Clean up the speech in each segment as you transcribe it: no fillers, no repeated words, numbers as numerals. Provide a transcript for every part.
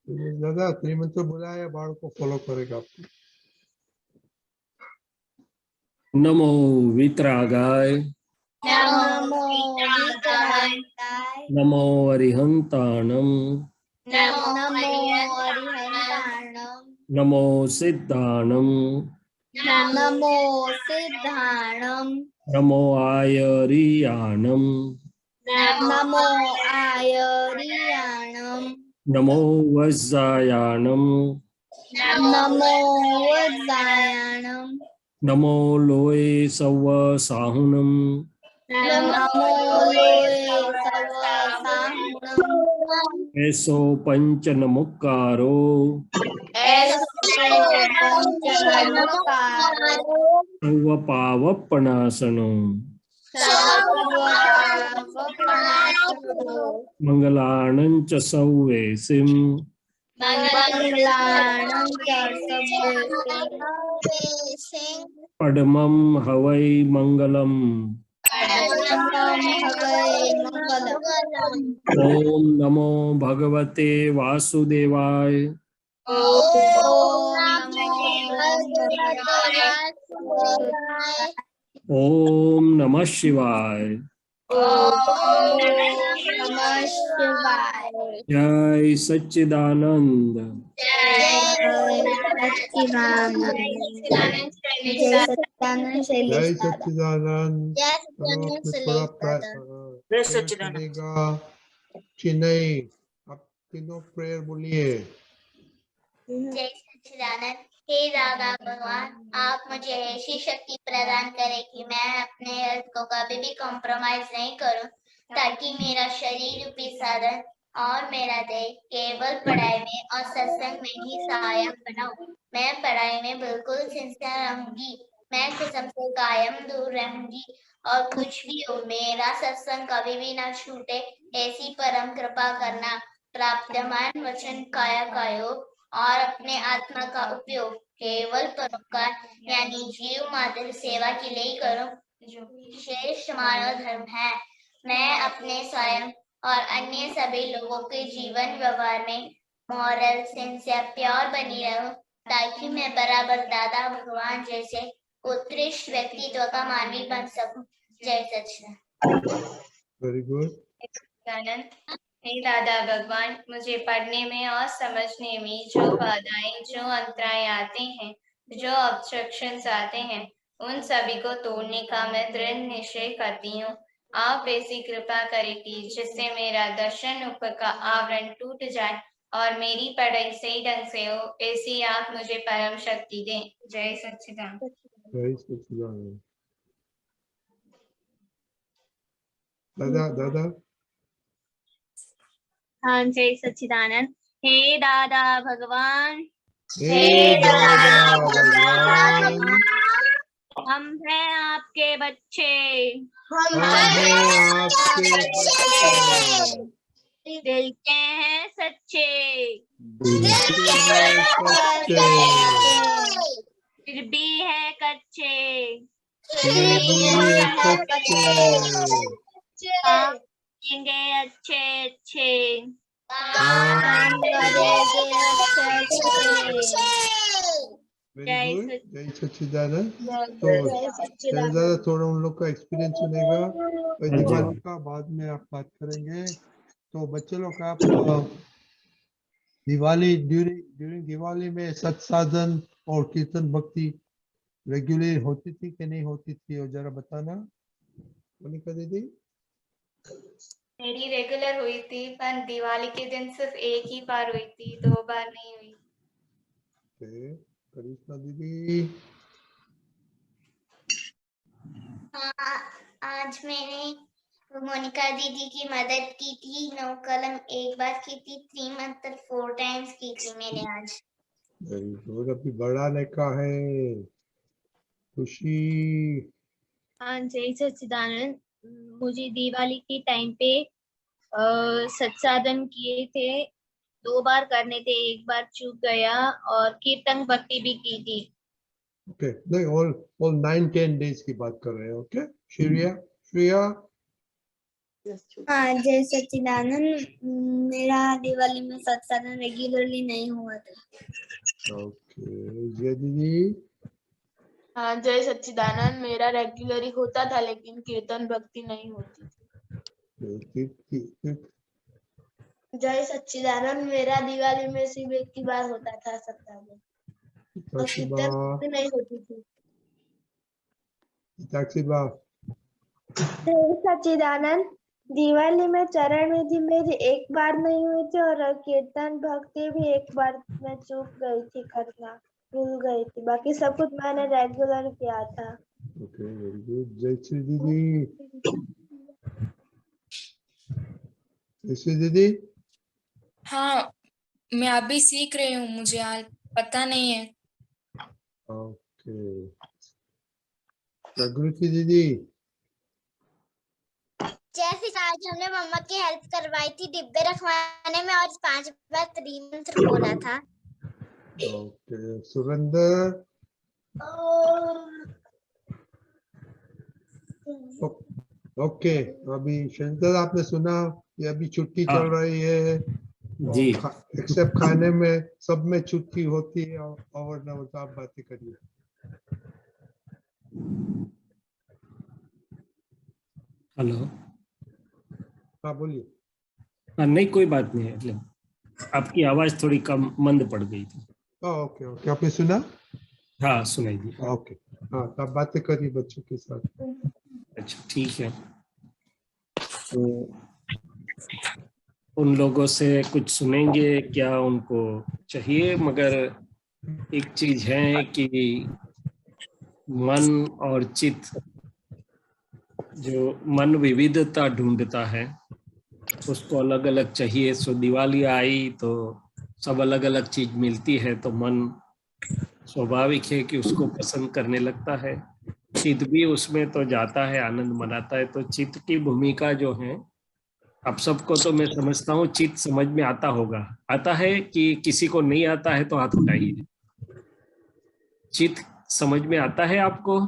दादा त्रिमंत्र बुलाया बाढ़ को फॉलो करेगा आपको। नमो वितरागाय नमो वितरागाय नमो अरिहंताणम नमो अरिहंताणम नमो सिद्धाणम नमो सिद्धाणम नमो आयरियाणम नमो आयरियाणम नमो वज्रायाणम नमो वज्रायाणम नमो लोए सव साहुनम नमो लोए सव साहुणम ऐसो पंच नमुकारो ऐसो पंच नमस्कारो सर्व पावपनासनो सर्वपापप्रणाशनो मंगलाणं च सौवेसिम मंगलानं च सर्वेषां पद्मं हवै मंगलम परमं हवै मंगलम्। ओम नमो भगवते वासुदेवाय ओम नमो भगवते वासुदेवाय ओम नमः शिवाय। ओम नमः शिवाय। जय सच्चिदानंद। जय सच्चिदानंद। जय सच्चिदानंद शैलेश जय दादा। सच्चिदानंद। जय चलो सच्चिदानंद अपने थोड़ा शैलेश दादा। prayer चलेगा। चेन्नई आप तीनों प्रेयर बोलिए। जय सच्चिदानंद। हे दादा भगवान, आप मुझे ऐसी शक्ति प्रदान करें कि मैं अपने हेल्थ को कभी भी कॉम्प्रोमाइज नहीं करूं, ताकि मेरा शरीर रूपी साधन और मेरा देह केवल पढ़ाई में और सत्संग में ही सहायक बनाऊं। मैं पढ़ाई में बिल्कुल सिंसियर रहूंगी, मैं किस्म से कायम दूर रहूंगी, और कुछ भी हो मेरा सत्संग कभी भी ना छूटे, ऐसी परम कृपा करना। प्राप्तमान वचन काया कायोग और अपने आत्मा का उपयोग केवल परोपकार यानी जीव मात्र सेवा के लिए ही करूं, जो श्रेष्ठ मानव धर्म है। मैं अपने स्वयं और अन्य सभी लोगों के जीवन व्यवहार में मॉरल सिंसियर प्योर बनी रहूं, ताकि मैं बराबर दादा भगवान जैसे उत्कृष्ट व्यक्तित्व का मानवी बन सकूं। जय सच्चिदानंद। Very good. हे दादा भगवान, मुझे पढ़ने में और समझने में जो बाधाएं, जो अंतराय आते हैं, जो ऑब्स्ट्रक्शंस आते हैं, उन सभी को तोड़ने का मैं दृढ़ निश्चय करती हूँ। आप ऐसी कृपा करें कि जिससे मेरा दर्शन ऊपर का आवरण टूट जाए और मेरी पढ़ाई सही ढंग से हो, ऐसी आप मुझे परम शक्ति दें। जय सच्चिदानंद। जय सच्चिदानंद। दादा दादा हाँ जय सच्चिदानंद। हे दादा भगवान, हे दादा भगवान, हम हैं आपके बच्चे, हम हैं आपके बच्चे, दिल के हैं सच्चे, दिल के हैं सच्चे, फिर भी है कच्चे, फिर भी है सच्चे, काम करेंगे अच्छे अच्छे, काम करेंगे अच्छे। Very good. जय सच्चिदानंद। तो जय सच्चिदानंद। दादा थोड़ा उन लोग का एक्सपीरियंस सुनेगा, और जी। दिवाली का बाद में आप बात करेंगे। तो बच्चे लोग आप दिवाली ड्यूरिंग दिवाली में सत्साधन और कीर्तन भक्ति रेगुलर होती थी कि नहीं होती थी, और जरा बताना मोनिका दीदी। मेरी रेगुलर हुई थी, पर दिवाली के दिन सिर्फ एक ही बार हुई थी, 2 बार नहीं हुई। करिश्मा दीदी। आज मैंने मोनिका दीदी की मदद की थी। 9 कलम एक बार की थी, 3 मंत्र 4 टाइम्स की थी मैंने आज। Very good. अभी बढ़ाने का है खुशी। हाँ जय सच्चिदानंद। मुझे दिवाली के टाइम पे सत्साधन किए थे, 2 बार करने थे, 1 बार चूक गया, और कीर्तन भक्ति भी की थी। ओके, नहीं ऑल 9-10 डेज की बात कर रहे हैं। ओके श्रेया, श्रेया हाँ, जय सच्चिदानंद। मेरा दिवाली में सत्साधन रेगुलरली नहीं हुआ था। ओके, जय दीदी। हाँ, जय सच्चिदानंद। मेरा रेगुलरी होता था लेकिन कीर्तन भक्ति नहीं होती थी। जय सच्चिदानंद। मेरा दिवाली में सिर्फ एक ही बार होता था सत्साधन, और कीर्तन भक्ति नहीं होती थी। जय सच्चिदानंद। दिवाली में चरण विधि मेरी एक बार नहीं हुई थी और कीर्तन भक्ति भी एक बार मैं चूक गई थी करना, भूल गई थी। बाकी सब कुछ मैंने रेगुलर किया था। Okay, very good. जय श्री दीदी। जय श्री दीदी। हाँ, मैं अभी सीख रही हूँ, मुझे पता नहीं है। ओके, प्रकृति दीदी। जैसे आज हमने मम्मा की हेल्प करवाई थी डिब्बे रखवाने में और 5 बार त्रिमंत्र बोला था। ओके, सुरेंद्र। ओके, अभी शंकर आपने सुना कि अभी छुट्टी चल रही है जी। एक्सेप्ट खाने में सब में छुट्टी होती है और ना तो आप बातें करिए। हेलो। हाँ, बोलिए। हाँ, नहीं कोई बात नहीं है, मतलब आपकी आवाज थोड़ी कम मंद पड़ गई थी। ओके ओके, आपने सुना? हाँ, सुनाई दी। ओके, हाँ, तो आप बातें करिए बच्चों के साथ। अच्छा, ठीक है। तो उन लोगों से कुछ सुनेंगे क्या उनको चाहिए, मगर एक चीज है कि मन और चित्त, जो मन विविधता ढूंढता है उसको अलग अलग चाहिए। सो दिवाली आई तो सब अलग अलग चीज मिलती है तो मन स्वाभाविक है कि उसको पसंद करने लगता है। चित्त भी उसमें तो जाता है, आनंद मनाता है। तो चित्त की भूमिका जो है, आप सबको तो मैं समझता हूँ चित्त समझ में आता होगा। आता है कि किसी को नहीं आता है तो हाथ उठाइए। चित्त समझ में आता है आपको?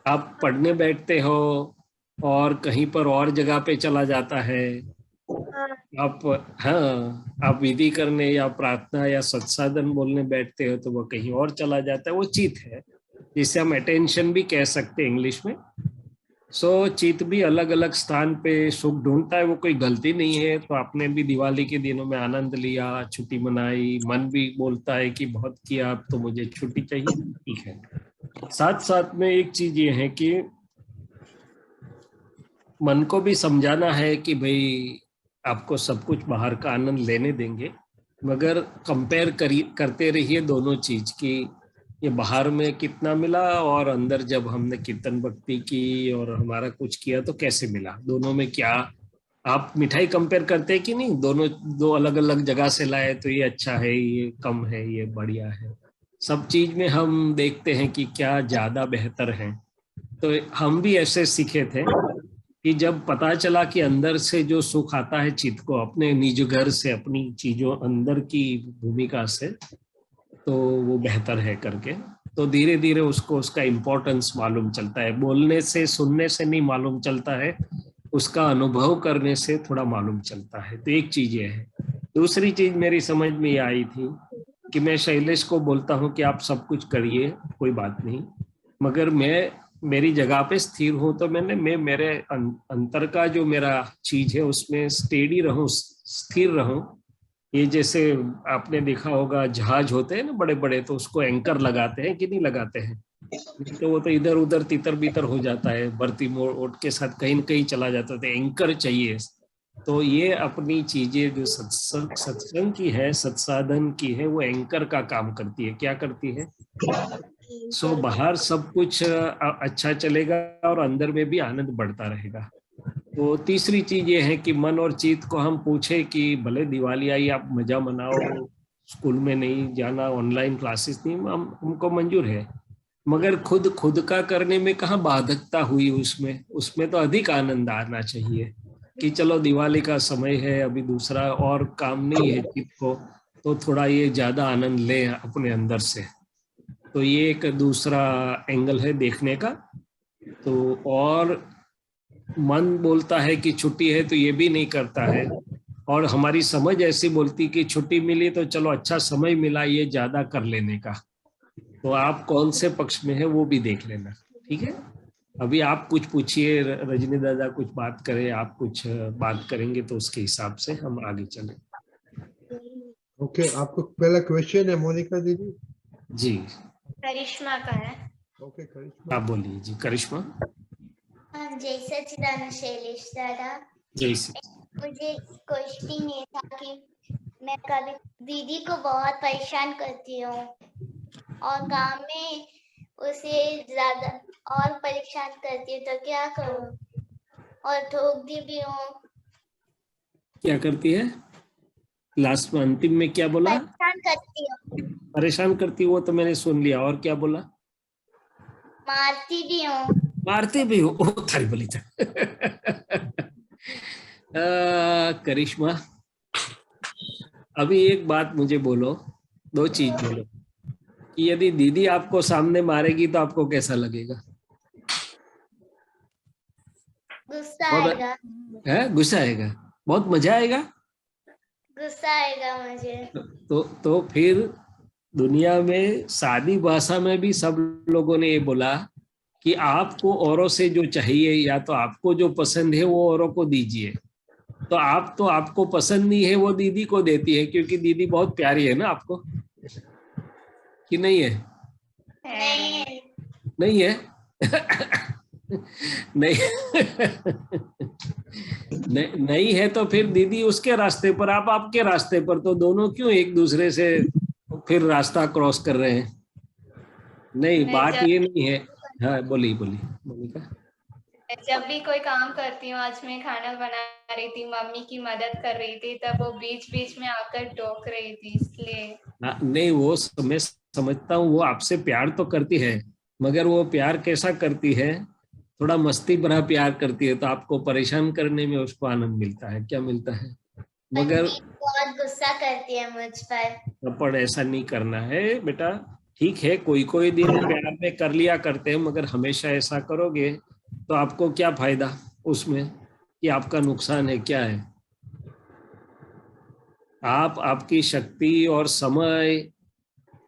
आप पढ़ने बैठते हो और कहीं पर और जगह पे चला जाता है। आप आप विधि करने या प्रार्थना या सत्साधन बोलने बैठते हो तो वो कहीं और चला जाता है। वो चित्त है, जिसे हम अटेंशन भी कह सकते हैं इंग्लिश में। सो चित्त भी अलग अलग स्थान पे सुख ढूंढता है, वो कोई गलती नहीं है। तो आपने भी दिवाली के दिनों में आनंद लिया, छुट्टी मनाई, मन भी बोलता है कि बहुत किया, अब तो मुझे छुट्टी चाहिए, ठीक है। साथ साथ में एक चीज ये है कि मन को भी समझाना है कि भाई आपको सब कुछ बाहर का आनंद लेने देंगे, मगर कंपेयर करते रहिए दोनों चीज की, ये बाहर में कितना मिला और अंदर जब हमने कीर्तन भक्ति की और हमारा कुछ किया तो कैसे मिला, दोनों में क्या। आप मिठाई कंपेयर करते हैं कि नहीं? दोनों दो अलग अलग जगह से लाए तो ये अच्छा है, ये कम है, ये बढ़िया है। सब चीज में हम देखते हैं कि क्या ज्यादा बेहतर है। तो हम भी ऐसे सीखे थे कि जब पता चला कि अंदर से जो सुख आता है चित्त को, अपने निज घर से, अपनी चीजों अंदर की भूमिका से, तो वो बेहतर है करके, तो धीरे धीरे उसको उसका इम्पोर्टेंस मालूम चलता है। बोलने से, सुनने से नहीं मालूम चलता है, उसका अनुभव करने से थोड़ा मालूम चलता है। तो एक चीज ये है। दूसरी चीज मेरी समझ में ये आई थी कि मैं शैलेश को बोलता हूँ कि आप सब कुछ करिए, कोई बात नहीं, मगर मैं मेरी जगह पे स्थिर हूँ। तो मैं मेरे अंतर का जो मेरा चीज है उसमें स्टेडी रहूं, स्थिर रहूं। ये जैसे आपने देखा होगा जहाज होते हैं ना बड़े बड़े, तो उसको एंकर लगाते हैं कि नहीं लगाते हैं? तो वो तो इधर उधर तितर बितर हो जाता है, भर्ती मोड़ के साथ कहीं न कहीं चला जाता है। तो एंकर चाहिए। तो ये अपनी चीजें जो सत्संग की है, सत्साधन की है, वो एंकर का काम करती है। क्या करती है? सो बाहर सब कुछ अच्छा चलेगा और अंदर में भी आनंद बढ़ता रहेगा। तो तीसरी चीज ये है कि मन और चित्त को हम पूछे कि भले दिवाली आई, आप मजा मनाओ, स्कूल में नहीं जाना, ऑनलाइन क्लासेस नहीं, हमको मंजूर है, मगर खुद का करने में कहाँ बाधकता हुई? उसमें तो अधिक आनंद आना चाहिए कि चलो दिवाली का समय है, अभी दूसरा और काम नहीं है चित्त को, तो थोड़ा ये ज्यादा आनंद ले अपने अंदर से। तो ये एक दूसरा एंगल है देखने का। तो और मन बोलता है कि छुट्टी है तो ये भी नहीं करता है, और हमारी समझ ऐसी बोलती कि छुट्टी मिली तो चलो अच्छा समय मिला ये ज्यादा कर लेने का। तो आप कौन से पक्ष में है वो भी देख लेना, ठीक है। अभी आप कुछ पूछिए, रजनी दादा कुछ बात करें, आप कुछ बात करेंगे तो उसके हिसाब से हम आगे चलें। ओके, आपको पहला क्वेश्चन है मोनिका दीदी? जी करिश्मा का है। ओके करिश्मा, आप बोलिए जी करिश्मा। जय सच्चिदानंद शैलेश दादा, जय श्री। मुझे क्वेश्चन ये था कि मैं कभी दीदी को बहुत परेशान करती हूँ और काम में उसे ज्यादा और परेशान करती हूँ, तो क्या करूँ? और ठोकती भी हूँ। क्या करती है? लास्ट में अंतिम में क्या बोला? परेशान करती हूँ। परेशान करती, वो तो मैंने सुन लिया, और क्या बोला? मारती भी हूँ। मारते भी हो? ओ थारी बोली था। करिश्मा, अभी एक बात मुझे बोलो, दो चीज बोलो कि यदि दीदी आपको सामने मारेगी तो आपको कैसा लगेगा? गुस्सा बहुत आएगा। है? गुस्सा आएगा? बहुत मजा आएगा? गुस्सा आएगा मुझे। तो फिर दुनिया में सादी भाषा में भी सब लोगों ने ये बोला कि आपको औरों से जो चाहिए या तो आपको जो पसंद है वो औरों को दीजिए। तो आपको पसंद नहीं है वो दीदी को देती है, क्योंकि दीदी बहुत प्यारी है ना आपको, कि नहीं है? नहीं। नहीं है? नहीं। नहीं है तो फिर दीदी उसके रास्ते पर, आप आपके रास्ते पर, तो दोनों क्यों एक दूसरे से फिर रास्ता क्रॉस कर रहे हैं? नहीं, बात ये नहीं है। हाँ बोली मोनिका। जब भी कोई काम करती हूँ, आज मैं खाना बना रही थी, मम्मी की मदद कर रही थी, तब वो बीच बीच में आकर टोक रही थी, इसलिए। नहीं, वो मैं समझता हूँ, वो आपसे प्यार तो करती है, मगर वो प्यार कैसा करती है? थोड़ा मस्ती भरा प्यार करती है, तो आपको परेशान करने में उसको आनंद मिलता है। क्या मिलता है? मगर बहुत गुस्सा करती है मुझ पर। पर ऐसा नहीं करना है बेटा। ठीक है, कोई कोई दिन प्यार में कर लिया करते हैं, मगर हमेशा ऐसा करोगे तो आपको क्या फायदा उसमें, कि आपका नुकसान है? क्या है? आपकी शक्ति और समय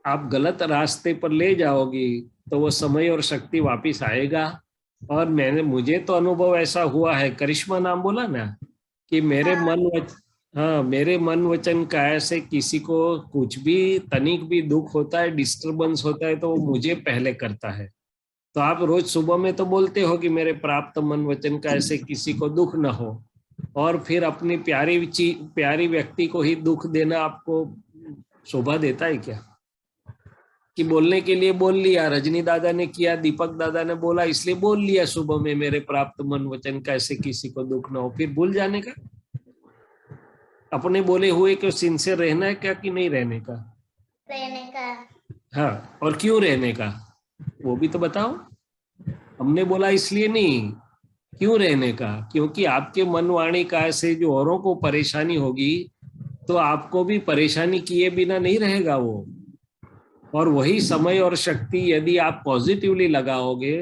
आप गलत रास्ते पर ले जाओगी तो वो समय और शक्ति वापिस आएगा। और मुझे तो अनुभव ऐसा हुआ है, करिश्मा नाम बोला ना, कि मेरे मन वचन काया से किसी को कुछ भी तनिक भी दुख होता है, डिस्टरबेंस होता है, तो वो मुझे पहले करता है। तो आप रोज सुबह में तो बोलते हो कि मेरे प्राप्त मन वचन काया से किसी को दुख न हो, और फिर अपनी प्यारी व्यक्ति को ही दुख देना आपको शोभा देता है क्या? कि बोलने के लिए बोल लिया, रजनी दादा ने किया, दीपक दादा ने बोला, इसलिए बोल लिया सुबह में मेरे प्राप्त मन वचन कैसे किसी को दुख न हो, फिर भूल जाने का? अपने बोले हुए को सिंसियर रहना है क्या, कि नहीं रहने का? रहने का। हाँ, और क्यों रहने का वो भी तो बताओ। हमने बोला इसलिए नहीं, क्यों रहने का? क्योंकि आपके मन वाणी काया से जो औरों को परेशानी होगी तो आपको भी परेशानी किए बिना नहीं रहेगा वो। और वही समय और शक्ति यदि आप पॉजिटिवली लगाओगे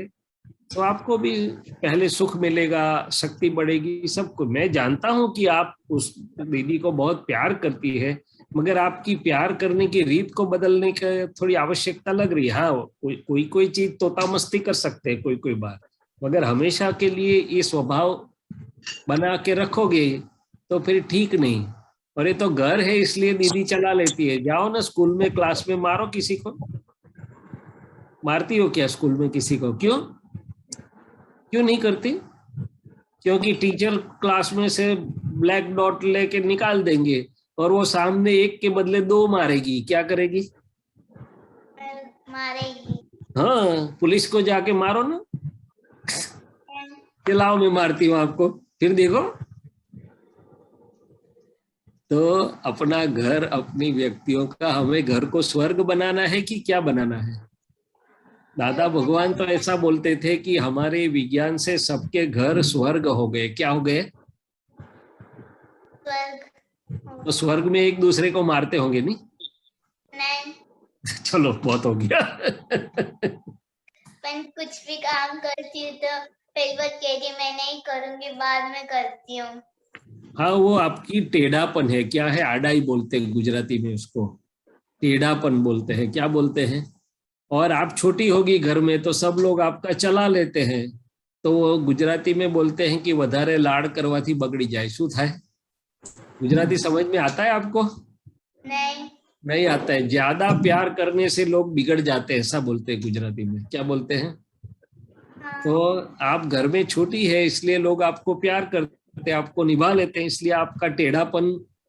तो आपको भी पहले सुख मिलेगा, शक्ति बढ़ेगी, सब कुछ। मैं जानता हूं कि आप उस दीदी को बहुत प्यार करती है, मगर आपकी प्यार करने की रीत को बदलने की थोड़ी आवश्यकता लग रही है। हाँ, कोई चीज तोता मस्ती कर सकते हैं कोई बात, मगर हमेशा के लिए ये स्वभाव बना के रखोगे तो फिर ठीक नहीं। और ये तो घर है इसलिए दीदी चला लेती है। जाओ ना स्कूल में, क्लास में मारो किसी को। मारती हो क्या स्कूल में किसी को? क्यों नहीं करती? क्योंकि टीचर क्लास में से ब्लैक डॉट लेके निकाल देंगे और वो सामने एक के बदले 2 मारेगी। क्या करेगी? मारेगी। हाँ, पुलिस को जाके मारो ना, लाओ मैं मारती हूँ आपको, फिर देखो। तो अपना घर, अपनी व्यक्तियों का, हमें घर को स्वर्ग बनाना है कि क्या बनाना है? दादा भगवान तो ऐसा बोलते थे कि हमारे विज्ञान से सबके घर स्वर्ग हो गए। क्या हो गए? स्वर्ग। तो स्वर्ग में एक दूसरे को मारते होंगे नहीं? नहीं। चलो बहुत हो गया। पर कुछ भी काम करती हूँ तो पहली बात कह मैं नहीं करूंगी, बाद में करती हूँ। हाँ, वो आपकी टेढ़ापन है। क्या है, आडाई बोलते हैं गुजराती में उसको, टेढ़ापन बोलते हैं, क्या बोलते हैं। और आप छोटी होगी घर में तो सब लोग आपका चला लेते हैं, तो वो गुजराती में बोलते हैं कि वधारे लाड़ करवाथी बगड़ी जाए। શું થાય? गुजराती समझ में आता है आपको? नहीं आता है। ज्यादा प्यार करने से लोग बिगड़ जाते हैं, ऐसा बोलते हैं गुजराती में। क्या बोलते हैं? तो आप घर में छोटी है इसलिए लोग आपको प्यार करते हैं, आपको निभा लेते हैं, इसलिए आपका टेढ़ापन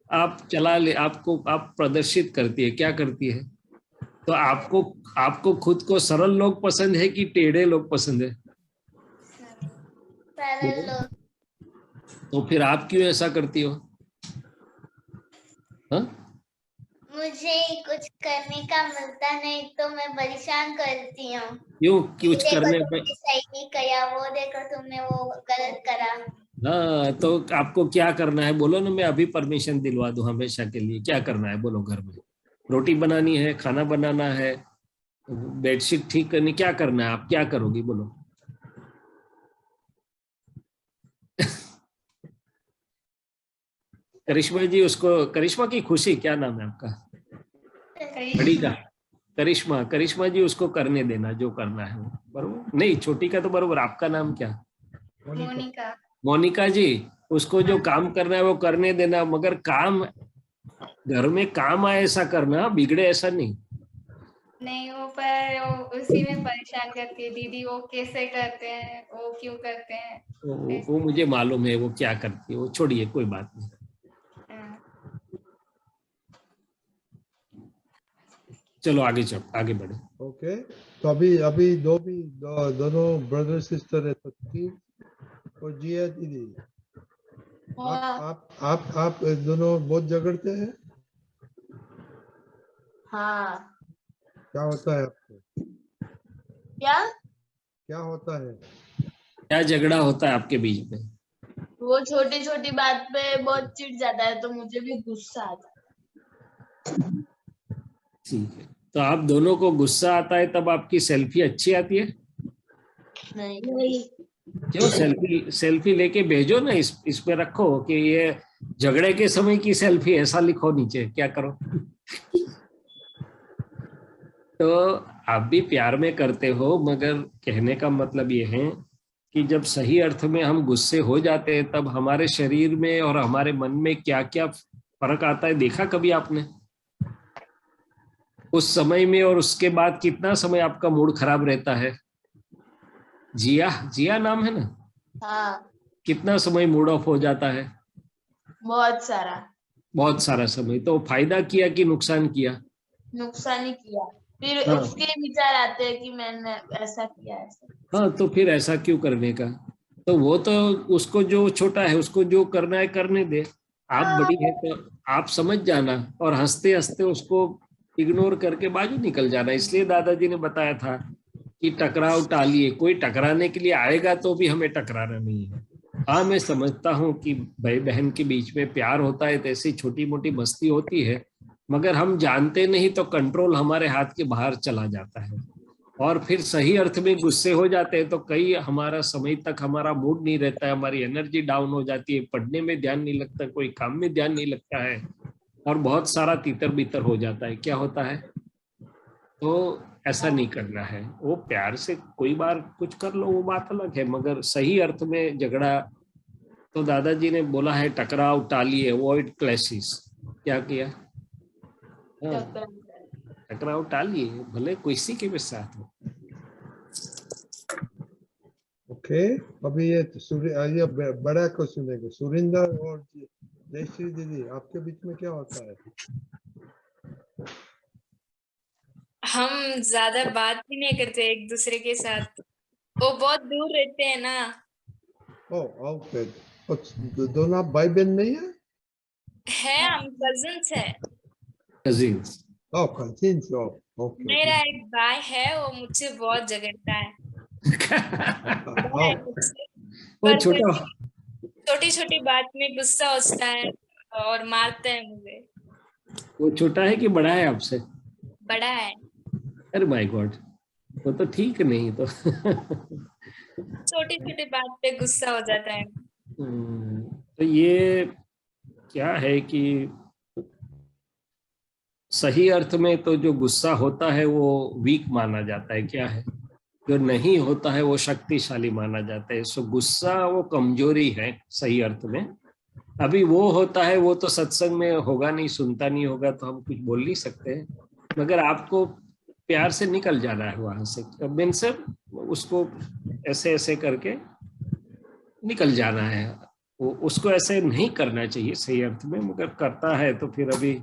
आप चला ले, आपको आप प्रदर्शित करती है। क्या करती है? तो आपको खुद को सरल लोग पसंद है कि टेढ़े लोग पसंद है? सरल लोग। तो फिर आप क्यों ऐसा करती हो? हाँ? मुझे कुछ करने का मिलता नहीं तो मैं परेशान करती हूँ। क्यों कुछ करने पे? सही नहीं किया, वो देखो तुमने वो गलत करा। हाँ, तो आपको क्या करना है बोलो ना, मैं अभी परमिशन दिलवा दूं हमेशा के लिए। क्या करना है बोलो? घर में रोटी बनानी है, खाना बनाना है, बेडशीट ठीक करनी, क्या करना है? आप क्या करोगी बोलो? करिश्मा जी, उसको करिश्मा की खुशी, क्या नाम है आपका? बड़ी का करिश्मा। करिश्मा जी, उसको करने देना जो करना है वो, बरोबर? नहीं, छोटी का तो बरोबर। आपका नाम क्या? मोनिका। मोनिका जी, उसको जो काम करना है वो करने देना, मगर काम घर में काम आए ऐसा करना, बिगड़े ऐसा नहीं। नहीं, वो पर वो उसी में परेशान करती है दीदी, वो कैसे करते हैं, वो क्यों करते हैं। वो मुझे मालूम है वो क्या करती है, वो छोड़िए, कोई बात नहीं। चलो आगे बढ़े। ओके, तो अभी दोनों ब्रदर सिस्टर है, तो तीन। और जिया दीदी, आप दोनों बहुत झगड़ते हैं? हाँ। क्या होता है आपको? क्या होता है? क्या झगड़ा होता है आपके बीच में? वो छोटी छोटी बात पे बहुत चिढ़ जाता है तो मुझे भी गुस्सा आता है। ठीक है, तो आप दोनों को गुस्सा आता है तब आपकी सेल्फी अच्छी आती है? नहीं। क्यों? सेल्फी लेके भेजो ना, इसमें रखो कि ये झगड़े के समय की सेल्फी, ऐसा लिखो नीचे। क्या करो? तो आप भी प्यार में करते हो, मगर कहने का मतलब ये है कि जब सही अर्थ में हम गुस्से हो जाते हैं तब हमारे शरीर में और हमारे मन में क्या क्या फर्क आता है, देखा कभी आपने? उस समय में और उसके बाद कितना समय आपका मूड खराब रहता है। जिया नाम है ना? हाँ, कितना समय मूड ऑफ हो जाता है? बहुत सारा समय। तो फायदा किया कि नुकसान किया? नुकसान ही किया। फिर हाँ। उसके विचार आते हैं कि मैंने ऐसा किया ऐसा। हाँ, तो फिर ऐसा क्यों करने का? तो वो तो उसको जो छोटा है उसको जो करना है करने दे। आप बड़ी है तो आप समझ जाना और हंसते हंसते उसको इग्नोर करके बाजू निकल जाना। इसलिए दादाजी ने बताया था कि टकराव टालिए। कोई टकराने के लिए आएगा तो भी हमें टकराना नहीं है। हाँ, मैं समझता हूँ कि भाई बहन के बीच में प्यार होता है तो ऐसी छोटी मोटी मस्ती होती है, मगर हम जानते नहीं तो कंट्रोल हमारे हाथ के बाहर चला जाता है और फिर सही अर्थ में गुस्से हो जाते हैं तो कई हमारा समय तक हमारा मूड नहीं रहता है, हमारी एनर्जी डाउन हो जाती है, पढ़ने में ध्यान नहीं लगता, कोई काम में ध्यान नहीं लगता है और बहुत सारा तीतर बीतर हो जाता है। क्या होता है? तो ऐसा नहीं करना है। वो प्यार से कोई बार कुछ कर लो, वो बात अलग है, मगर सही अर्थ में झगड़ा, तो दादाजी ने बोला है टकराव टालिए, अवॉइड क्लैशेस। क्या किया? हाँ, टकराव टालिए, भले किसी के भी साथ हो। ओके, अभी ये बड़ा क्वेश्चन है, सुरिंदर और जयश्री दीदी, आपके बीच में क्या होता है? हम ज्यादा बात भी नहीं करते एक दूसरे के साथ, वो बहुत दूर रहते हैं ना। ओके, दोनों आप भाई बहन नहीं है? हम कजिन्स है। कजिन्स? Cousins, okay. मेरा एक भाई है, वो मुझसे बहुत झगड़ता है। वो छोटा, छोटी छोटी बात में गुस्सा होता है और मारता है मुझे। वो छोटा है कि बड़ा है आपसे? बड़ा है। अरे माय गॉड, वो तो ठीक नहीं तो छोटी छोटी बात पे गुस्सा हो जाता है। तो ये क्या है कि सही अर्थ में तो जो गुस्सा होता है वो वीक माना जाता है, क्या है, जो नहीं होता है वो शक्तिशाली माना जाता है। सो गुस्सा वो कमजोरी है सही अर्थ में। अभी वो होता है वो तो सत्संग में होगा नहीं, सुनता नहीं होगा तो हम कुछ बोल नहीं सकते हैं, मगर आपको प्यार से निकल जाना है वहां से, मीन से उसको ऐसे ऐसे करके निकल जाना है। वो उसको ऐसे नहीं करना चाहिए सही अर्थ में, मगर करता है तो फिर अभी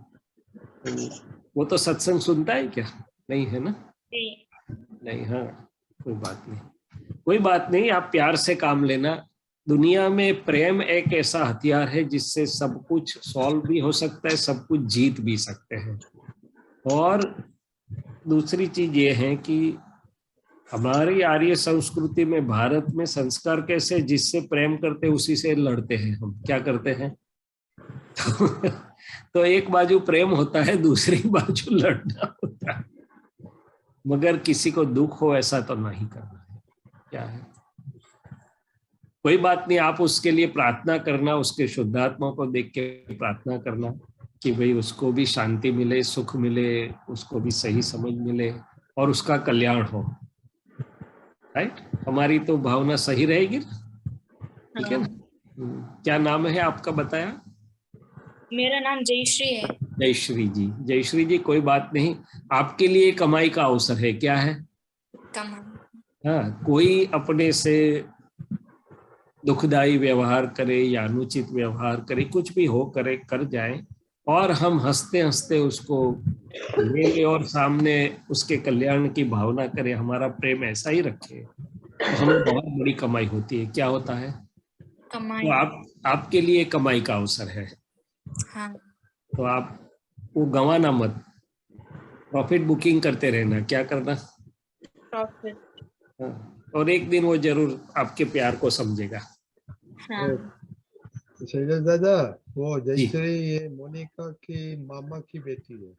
वो तो सत्संग सुनता है क्या, नहीं है ना, नहीं। हाँ, कोई बात नहीं, कोई बात नहीं, आप प्यार से काम लेना। दुनिया में प्रेम एक ऐसा हथियार है जिससे सब कुछ सॉल्व भी हो सकता है, सब कुछ जीत भी सकते हैं। और दूसरी चीज ये है कि हमारी आर्य संस्कृति में, भारत में संस्कार कैसे, जिससे प्रेम करते उसी से लड़ते हैं हम, क्या करते हैं तो एक बाजू प्रेम होता है, दूसरी बाजू लड़ना होता है, मगर किसी को दुख हो ऐसा तो नहीं करना है, क्या है। कोई बात नहीं, आप उसके लिए प्रार्थना करना, उसके शुद्धात्मा को देख के प्रार्थना करना कि भाई उसको भी शांति मिले, सुख मिले, उसको भी सही समझ मिले और उसका कल्याण हो, राइट। हमारी तो भावना सही रहेगी ना, ठीक है ना। क्या नाम है आपका, बताया? मेरा नाम जयश्री है। जयश्री जी, जयश्री जी, कोई बात नहीं, आपके लिए कमाई का अवसर है, क्या है, कमाई। हाँ, कोई अपने से दुखदाई व्यवहार करे या अनुचित व्यवहार करे, कुछ भी हो करे, कर जाए, और हम हंसते हंसते उसको ले ले और सामने उसके कल्याण की भावना करें, हमारा प्रेम ऐसा ही रखे, तो हमें बहुत बड़ी कमाई होती है। क्या होता है, कमाई। तो आपके लिए कमाई का अवसर है। हाँ। तो आप वो गंवाना मत, प्रॉफिट बुकिंग करते रहना, क्या करना, प्रॉफिट। हाँ, और एक दिन वो जरूर आपके प्यार को समझेगा। हाँ। शैलेश दादा, वो जी, जयश्री ये मोनिका की मामा की बेटी है।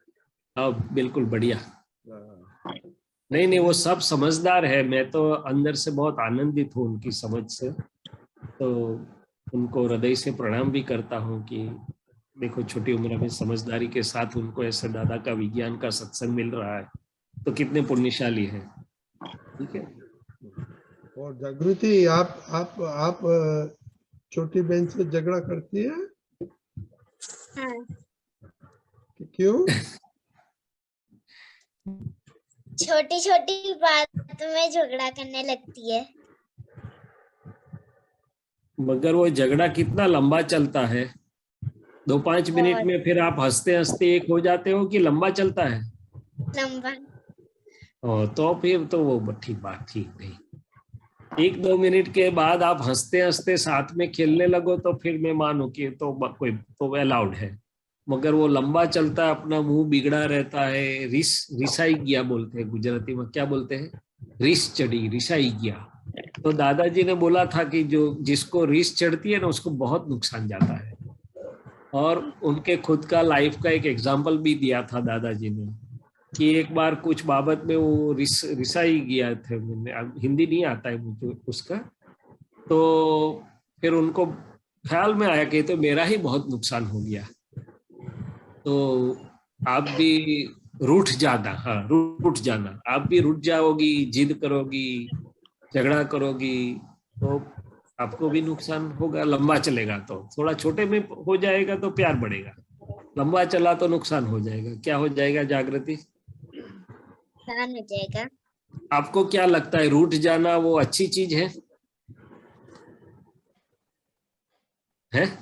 हाँ, बिल्कुल बढ़िया। हाँ। नहीं नहीं, वो सब समझदार है, मैं तो अंदर से बहुत आनंदित हूँ उनकी समझ से, तो उनको हृदय से प्रणाम भी करता हूँ कि देखो छोटी उम्र में समझदारी के साथ उनको ऐसे दादा का विज्ञान का सत्संग मिल रहा है, तो कितने पुण्यशाली है, ठीक है। और जागृति, आप छोटी बहन से झगड़ा करती है? हाँ। क्यों? छोटी छोटी बात में झगड़ा करने लगती है। मगर वो झगड़ा कितना लंबा चलता है, 2-5 मिनट में फिर आप हंसते हंसते एक हो जाते हो कि लंबा चलता है, लंबा। तो फिर तो वो ठीक बात ठीक नहीं। 1-2 मिनट के बाद आप हंसते हंसते साथ में खेलने लगो तो फिर मैं मानू कि तो कोई तो अलाउड है, मगर वो लंबा चलता है, अपना मुंह बिगड़ा रहता है, रिसाई गया बोलते हैं गुजराती में, क्या बोलते हैं, रिस चढ़ी, रिसाई गया। तो दादाजी ने बोला था कि जो जिसको रिस चढ़ती है ना उसको बहुत नुकसान जाता है, और उनके खुद का लाइफ का एक एग्जाम्पल भी दिया था दादाजी ने कि एक बार कुछ बाबत में वो रिसाई गया थे, हिंदी नहीं आता है मुझे उसका, तो फिर उनको ख्याल में आया कि तो मेरा ही बहुत नुकसान हो गया, तो आप भी रूठ जाना, हाँ रूठ जाना, आप भी रूठ जाओगी, जिद करोगी, झगड़ा करोगी, तो आपको भी नुकसान होगा, लंबा चलेगा तो, थोड़ा छोटे में हो जाएगा तो प्यार बढ़ेगा, लंबा चला तो नुकसान हो जाएगा। क्या हो जाएगा जागृति, नुकसान हो जाएगा। आपको क्या लगता है, रूठ जाना वो अच्छी चीज है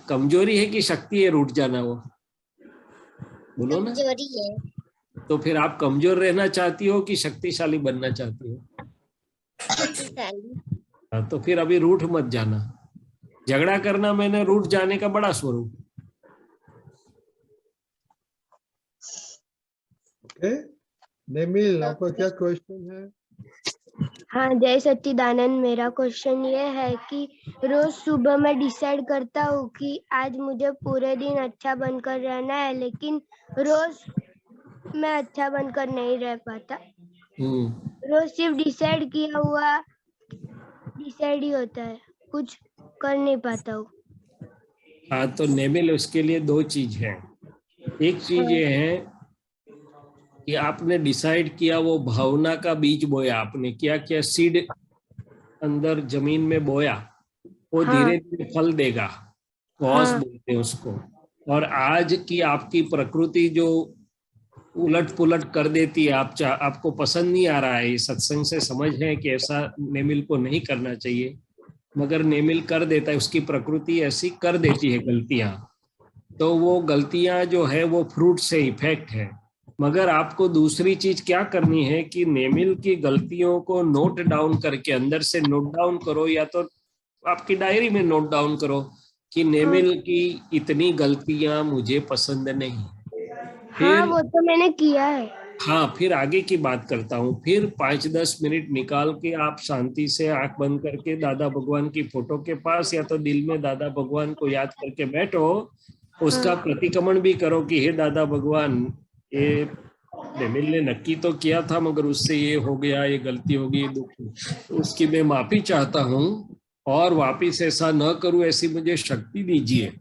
कमजोरी है कि शक्ति है रूठ जाना, वो बोलो ना। कमजोरी है। तो फिर आप कमजोर रहना चाहती हो कि शक्तिशाली बनना चाहती हो? शक्तिशाली। हाँ, तो फिर अभी रूठ मत जाना, झगड़ा करना मैंने रूठ जाने का बड़ा स्वरूप। ओके, नेमिल, आपका क्या क्वेश्चन है? हाँ, जय सच्चिदानंद, मेरा क्वेश्चन ये है कि रोज सुबह मैं डिसाइड करता हूँ कि आज मुझे पूरे दिन अच्छा बनकर रहना है, लेकिन रोज मैं अच्छा बनकर नहीं रह पाता। रोज सिर्फ डिसाइड डिसाइड ही होता है, कुछ कर नहीं पाता हूँ। हाँ, तो नेमिल उसके लिए दो चीज है। एक चीज ये है कि आपने डिसाइड किया, वो भावना का बीज बोया आपने, क्या क्या सीड अंदर जमीन में बोया, वो हाँ। धीरे धीरे फल देगा, कॉज हाँ। बोलते हैं उसको। और आज की आपकी प्रकृति जो उलट पुलट कर देती है, आपको पसंद नहीं आ रहा है, ये सत्संग से समझ है कि ऐसा नेमिल को नहीं करना चाहिए, मगर नेमिल कर देता है, उसकी प्रकृति ऐसी कर देती है गलतियां। तो वो गलतियां जो है वो फ्रूट से इफेक्ट है। मगर आपको दूसरी चीज क्या करनी है कि नेमिल की गलतियों को नोट डाउन करके, अंदर से नोट डाउन करो, या तो आपकी डायरी में नोट डाउन करो कि नेमिल की इतनी गलतियां मुझे पसंद नहीं। हाँ, वो तो मैंने किया है। हाँ, फिर आगे की बात करता हूँ। फिर 5-10 मिनट निकाल के आप शांति से आंख बंद करके दादा भगवान की फोटो के पास, या तो दिल में दादा भगवान को याद करके बैठो, उसका प्रतिक्रमण भी करो कि हे दादा भगवान, ये नेमिल ने नक्की तो किया था, मगर उससे ये हो गया, ये गलती हो गई, दुख, तो उसकी मैं माफी चाहता हूँ और वापिस ऐसा न करूं, ऐसी मुझे शक्ति दीजिए।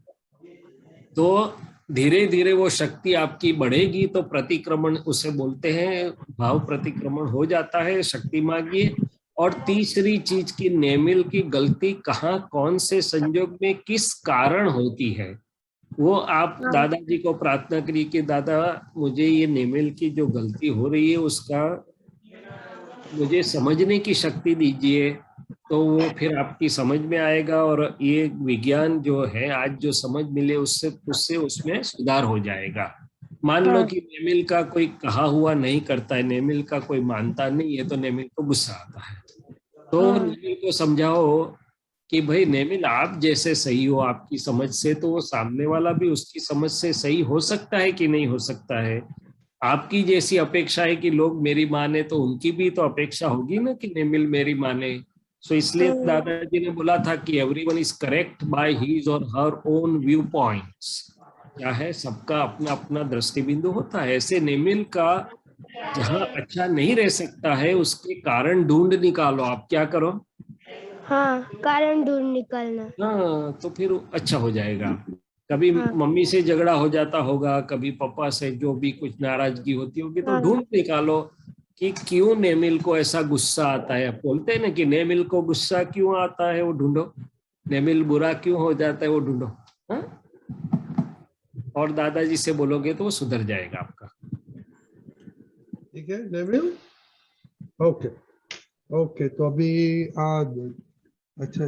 तो धीरे धीरे वो शक्ति आपकी बढ़ेगी, तो प्रतिक्रमण उसे बोलते हैं, भाव प्रतिक्रमण हो जाता है। शक्ति मांगिए। और तीसरी चीज की नेमिल की गलती कहाँ, कौन से संजोग में, किस कारण होती है, वो आप दादाजी को प्रार्थना करिए कि दादा मुझे ये नेमिल की जो गलती हो रही है उसका मुझे समझने की शक्ति दीजिए। तो वो फिर आपकी समझ में आएगा, और ये विज्ञान जो है आज जो समझ मिले उससे उसमें सुधार हो जाएगा। मान लो कि नेमिल का कोई कहा हुआ नहीं करता है, नेमिल का कोई मानता नहीं है, तो नेमिल को गुस्सा आता है। तो नेमिल को समझाओ कि भाई नेमिल, आप जैसे सही हो आपकी समझ से, तो वो सामने वाला भी उसकी समझ से सही हो सकता है कि नहीं हो सकता है। आपकी जैसी अपेक्षा है कि लोग मेरी माने, तो उनकी भी तो अपेक्षा होगी ना कि नेमिल मेरी माने। सो इसलिए दादाजी ने बोला था कि everyone is correct by his और हर ओन व्यू पॉइंट्स। क्या है, सबका अपना अपना दृष्टि बिंदु होता है। ऐसे नेमिल का जहां अच्छा नहीं रह सकता है, उसके कारण ढूंढ निकालो। आप क्या करो? हाँ, कारण ढूंढ निकालना। हाँ, तो फिर अच्छा हो जाएगा। कभी मम्मी से झगड़ा हो जाता होगा, कभी पापा से जो भी कुछ नाराजगी होती होगी, तो ढूंढ निकालो कि क्यों नेमिल को ऐसा गुस्सा आता है। बोलते हैं ना कि नेमिल को गुस्सा क्यों आता है, वो ढूंढो। नेमिल बुरा क्यों हो जाता है, वो ढूंढो। हाँ? और दादाजी से बोलोगे तो वो सुधर जाएगा आपका। ठीक है नेमिल? ओके ओके, तो अभी अच्छा,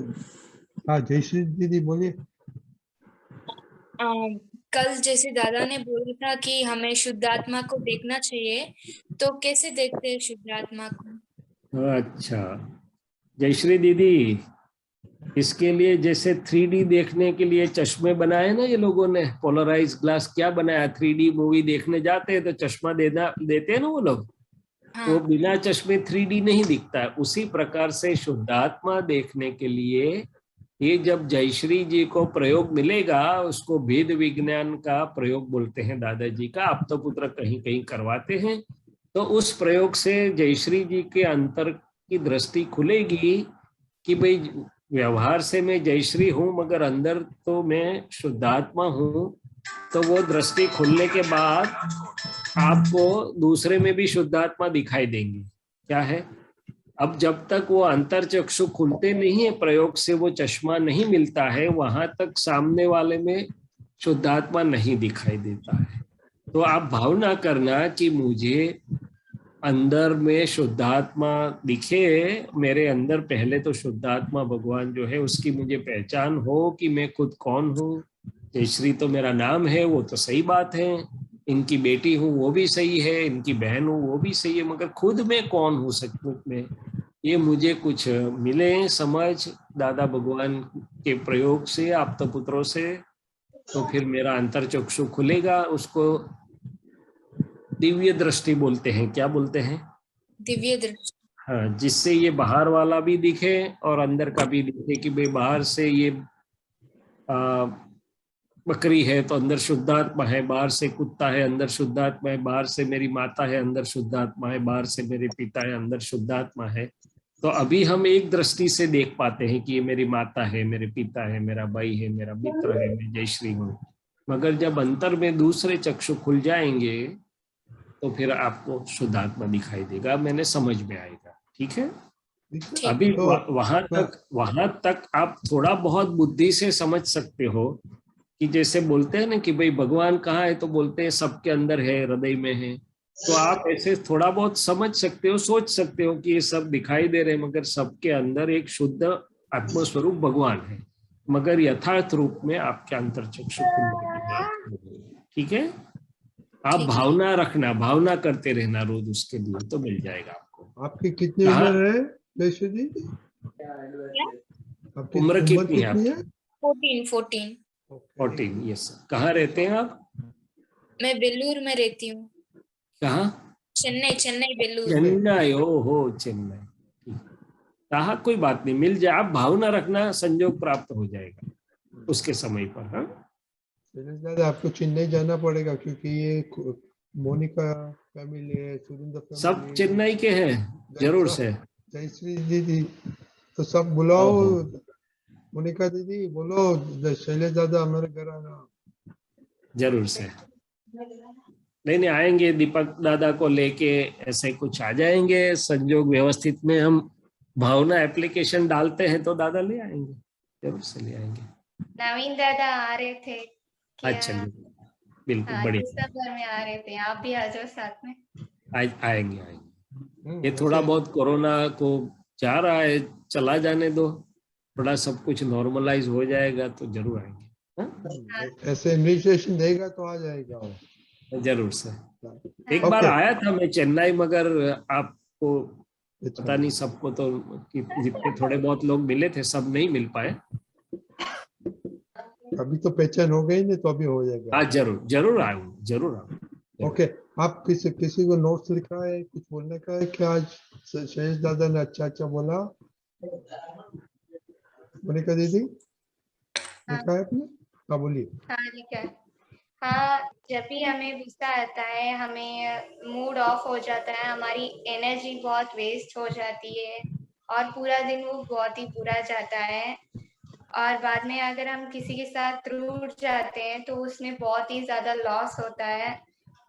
हाँ जयश्री दीदी बोलिए। कल जैसे दादा ने बोला था कि हमें शुद्ध आत्मा को देखना चाहिए, तो कैसे देखते हैं शुद्ध आत्मा को? अच्छा जयश्री दीदी, इसके लिए जैसे 3D देखने के लिए चश्मे बनाए ना ये लोगों ने, पोलराइज ग्लास क्या बनाया, 3D मूवी देखने जाते हैं तो चश्मा देते हैं ना वो लोग। हाँ। वो बिना चश्मे 3D नहीं दिखता है। उसी प्रकार से शुद्धात्मा देखने के लिए ये जब जयश्री जी को प्रयोग मिलेगा, उसको भेद विज्ञान का प्रयोग बोलते हैं दादाजी का, आप तो पुत्र कहीं कहीं करवाते हैं। तो उस प्रयोग से जयश्री जी के अंतर की दृष्टि खुलेगी कि भाई व्यवहार से मैं जयश्री हूं, मगर अंदर तो मैं शुद्धात्मा हूं। तो वो दृष्टि खुलने के बाद आपको दूसरे में भी शुद्धात्मा दिखाई देंगे। क्या है, अब जब तक वो अंतर चक्षु खुलते नहीं है, प्रयोग से वो चश्मा नहीं मिलता है, वहां तक सामने वाले में शुद्धात्मा नहीं दिखाई देता है। तो आप भावना करना कि मुझे अंदर में शुद्धात्मा दिखे, मेरे अंदर पहले तो शुद्धात्मा भगवान जो है उसकी मुझे पहचान हो कि मैं खुद कौन हूँ। जयश्री तो मेरा नाम है, वो तो सही बात है, इनकी बेटी हूँ वो भी सही है, इनकी बहन हूँ वो भी सही है, मगर खुद में कौन हूँ सचमुच में, ये मुझे कुछ मिले समझ दादा भगवान के प्रयोग से, आप तो पुत्रों से, तो फिर मेरा अंतर चक्षु खुलेगा। उसको दिव्य दृष्टि बोलते हैं। क्या बोलते हैं? दिव्य दृष्टि। हाँ, जिससे ये बाहर वाला भी दिखे और अंदर का भी दिखे कि भाई बाहर से ये बकरी है तो अंदर शुद्धात्मा है, बाहर से कुत्ता है अंदर शुद्धात्मा है, बाहर से मेरी माता है अंदर शुद्धात्मा है, बाहर से मेरे पिता है अंदर शुद्धात्मा है। तो अभी हम एक दृष्टि से देख पाते हैं कि ये मेरी माता है, मेरे पिता है, मेरा भाई है, मेरा मित्र है, मैं जयश्री हूँ। मगर जब अंतर में दूसरे चक्षु खुल जाएंगे तो फिर आपको शुद्धात्मा दिखाई देगा, मैंने समझ में आएगा। ठीक है, अभी तो वहां तक आप थोड़ा बहुत बुद्धि से समझ सकते हो कि जैसे बोलते हैं ना कि भाई भगवान कहाँ है, तो बोलते हैं सबके अंदर है, हृदय में है। तो आप ऐसे थोड़ा बहुत समझ सकते हो, सोच सकते हो कि ये सब दिखाई दे रहे हैं, मगर सबके अंदर एक शुद्ध आत्मस्वरूप भगवान है, मगर यथार्थ रूप में आपके अंतर चक्षु खुलने की बात। ठीक है, आप भावना रखना, भावना करते रहना रोज उसके लिए, तो मिल जाएगा आपको। आपकी कितनी उम्र है जयश्री जी? आपकी उम्र कितनी है? 14। यस। कहाँ रहते हैं आप? मैं बेलूर में रहती हूँ। कहाँ? चेन्नई बेलूर में। चेन्नई, ओहो चेन्नई। कहा कोई बात नहीं, मिल जाए। आप भावना रखना, संयोग प्राप्त हो जाएगा उसके समय पर। हाँ, आपको चेन्नई जाना पड़ेगा क्योंकि ये मोनिका फैमिली है, सुरेंद्र फैमिली, सब चेन्नई के हैं। जरूर से जयश्री दीदी, तो सब बुलाओ। मोनिका दीदी बोलो शैलेश दादा हमारे घर आना। जरूर से। नहीं आएंगे, दीपक दादा को लेके ऐसे कुछ आ जाएंगे। संयोग व्यवस्थित में हम भावना एप्लीकेशन डालते हैं तो दादा ले आएंगे, जरूर से ले आएंगे। नवीन दादा आ रहे थे। अच्छा, बिल्कुल, हाँ, बढ़िया। दिसंबर में आ रहे थे, आप भी आ जाओ साथ में। आएंगे। ये थोड़ा बहुत कोरोना को जा रहा है, चला जाने दो, थोड़ा सब कुछ नॉर्मलाइज हो जाएगा तो जरूर आएंगे। ऐसे इन्विटेशन देगा तो आ जाएगा वो। जरूर से। एक बार आया था मैं चेन्नई, मगर आपको पता नहीं, सबको तो जितने थोड़े बहुत लोग मिले थे सब नहीं मिल पाए। अभी तो पहचान हो गई नहीं, तो अभी हो जाएगा। हाँ, जरूर आऊंगा। ओके, आप किसी को नोट्स लिखा है, कुछ बोलने का है क्या? आज शैलेश दादा ने अच्छा बोला। मोनिका दीदी लिखा है आपने? हाँ बोलिए। हाँ लिखा है। हाँ, जब भी हमें गुस्सा आता है, हमें मूड ऑफ हो जाता है, हमारी एनर्जी बहुत वेस्ट हो जाती है और पूरा दिन वो बहुत ही बुरा जाता है। और बाद में अगर हम किसी के साथ रूठ जाते हैं तो उसमें बहुत ही ज़्यादा लॉस होता है।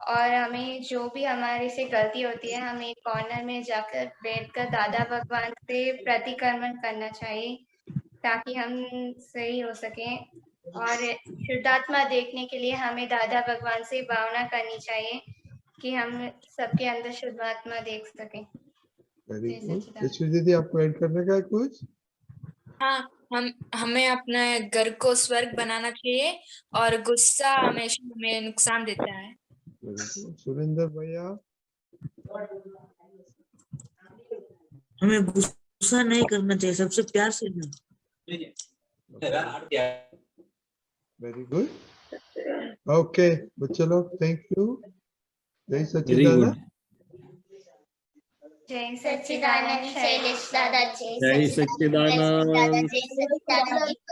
और हमें जो भी हमारे से गलती होती है, हमें कॉर्नर में जाकर बैठकर दादा भगवान से प्रतिक्रमण करना चाहिए ताकि हम सही हो सकें। और शुद्धात्मा देखने के लिए हमें दादा भगवान से भावना करनी चाहिए कि हम सबके अंदर शुद्धात्मा देख सकें। Very good. ईश्वर दीदी, आपको ऐड करने का है कुछ? हाँ, हमें अपने घर को स्वर्ग बनाना चाहिए और गुस्सा हमेशा हमें नुकसान देता है। सुरेंद्र भैया, हमें गुस्सा नहीं करना चाहिए, सबसे प्यार से रहना। Very good. ओके बच्चे लोग, थैंक यू। जय सच्चिदानंद। जय सच्चिदानंद शैलेश दादा, जय सच्चिदानंद।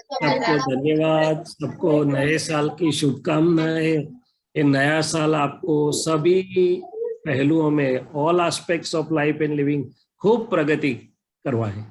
सबको धन्यवाद, सबको नए साल की शुभकामनाएं। ये नया साल आपको सभी पहलुओं में, all aspects of life and living, खूब प्रगति करवाए।